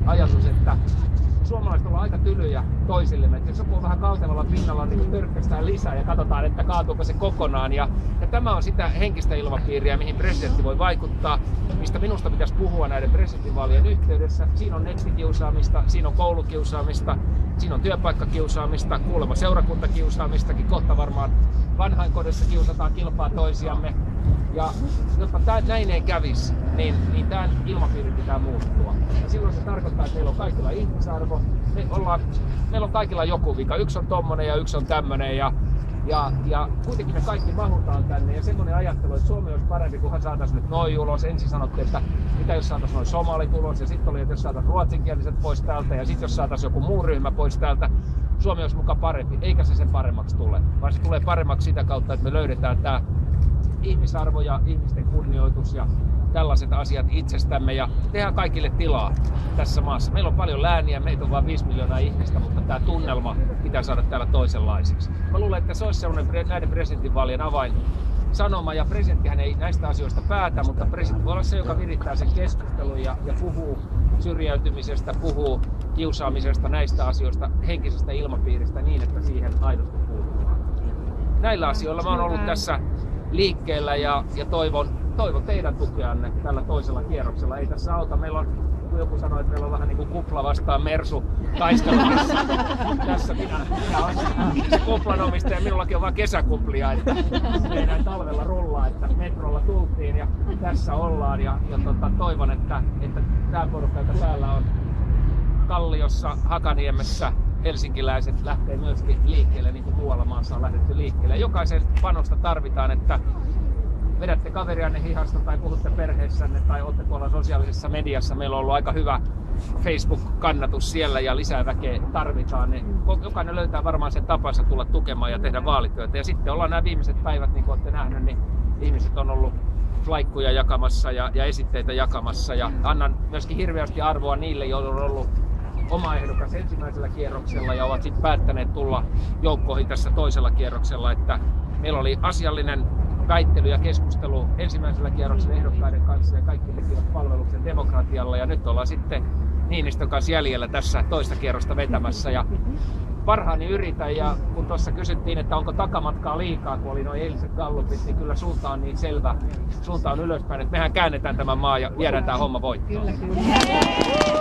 ajatus, että suomalaiset ollaan aika tylyjä toisillemme. Jos joku on vähän kaltevalla pinnalla, niin törkkästään lisää ja katsotaan, että kaatuuko se kokonaan. Ja tämä on sitä henkistä ilmapiiriä, mihin presidentti voi vaikuttaa, mistä minusta pitäisi puhua näiden presidentinvaalien yhteydessä. Siinä on nettikiusaamista, siinä on koulukiusaamista, siinä on työpaikkakiusaamista, kuulemma seurakuntakiusaamistakin. Kohta varmaan vanhainkodissa kiusataan kilpaa toisiamme. Ja jotta näin ei kävisi, niin tämän ilmapiirin pitää muuttua. Ja silloin se tarkoittaa, että meillä on kaikilla ihmisarvo. Meillä on kaikilla joku vika. Yksi on tommonen ja yksi on tämmönen. Ja kuitenkin me kaikki mahutaan tänne. Ja semmoinen ajattelu, että Suomi olisi parempi, kunhan saataisiin nyt noin ulos. Ensin sanottiin, että mitä jos saataisiin noin somalit ulos. Ja sitten oli, että jos saataisiin ruotsinkieliset pois täältä. Ja sitten jos saataisiin joku muu ryhmä pois täältä. Suomi olisi muka parempi. Eikä se sen paremmaksi tule. Vaan se tulee paremmaksi sitä kautta, että me löydetään tämä ihmisarvo ja ihmisten kunnioitus ja tällaiset asiat itsestämme ja tehdään kaikille tilaa tässä maassa. Meillä on paljon lääniä, meitä on vain 5 miljoonaa ihmistä, mutta tämä tunnelma pitää saada täällä toisenlaiseksi. Mä luulen, että se olisi sellainen näiden presidentinvaalien avain sanoma, ja presidenttihän ei näistä asioista päätä, mutta presidentti voi olla se, joka virittää sen keskustelun ja puhuu syrjäytymisestä, puhuu kiusaamisesta, näistä asioista, henkisestä ilmapiiristä niin, että siihen aidosti puuttuu. Näillä asioilla mä oon ollut tässä liikkeellä ja toivon teidän tukeanne tällä toisella kierroksella. Ei tässä auta. Meillä on, kun joku sanoi, että meillä on vähän niin kuin kupla vastaan Mersu taistelussa. Tässä minä olen se kuplanomista ja minullakin on vaan kesäkuplia, että me ei näin talvella rullaa, että metrolla tultiin ja tässä ollaan. Ja toivon, että tämä porukka, joka täällä on Kalliossa, Hakaniemessä, helsinkiläiset lähtee myöskin liikkeelle, niin kuin muualla maassa on lähdetty liikkeelle. Jokaisen panosta tarvitaan, että vedätte kaverianne hihasta tai puhutte perheessänne tai olette tuolla sosiaalisessa mediassa. Meillä on ollut aika hyvä Facebook-kannatus siellä ja lisää väkeä tarvitaan. Jokainen löytää varmaan sen tapansa tulla tukemaan ja tehdä vaalityötä. Ja sitten ollaan nämä viimeiset päivät, niin kuin olette nähneet, niin ihmiset on ollut laikkuja jakamassa ja esitteitä jakamassa. Ja annan myöskin hirveästi arvoa niille, joilla on ollut oma ehdokas ensimmäisellä kierroksella ja ovat sitten päättäneet tulla joukkoihin tässä toisella kierroksella. Että meillä oli asiallinen väittely ja keskustelu ensimmäisellä kierroksella ehdokkaiden kanssa ja kaikki tekivät palveluksen demokratialla. Ja nyt ollaan sitten Niinistön kanssa jäljellä tässä toista kierrosta vetämässä. Ja parhaani yritän, ja kun tuossa kysyttiin, että onko takamatkaa liikaa, kun oli noin eiliset gallupit, niin kyllä suunta on niin selvä. Suunta on ylöspäin, että mehän käännetään tämä maa ja viedään tämä homma voittoon. Kyllä.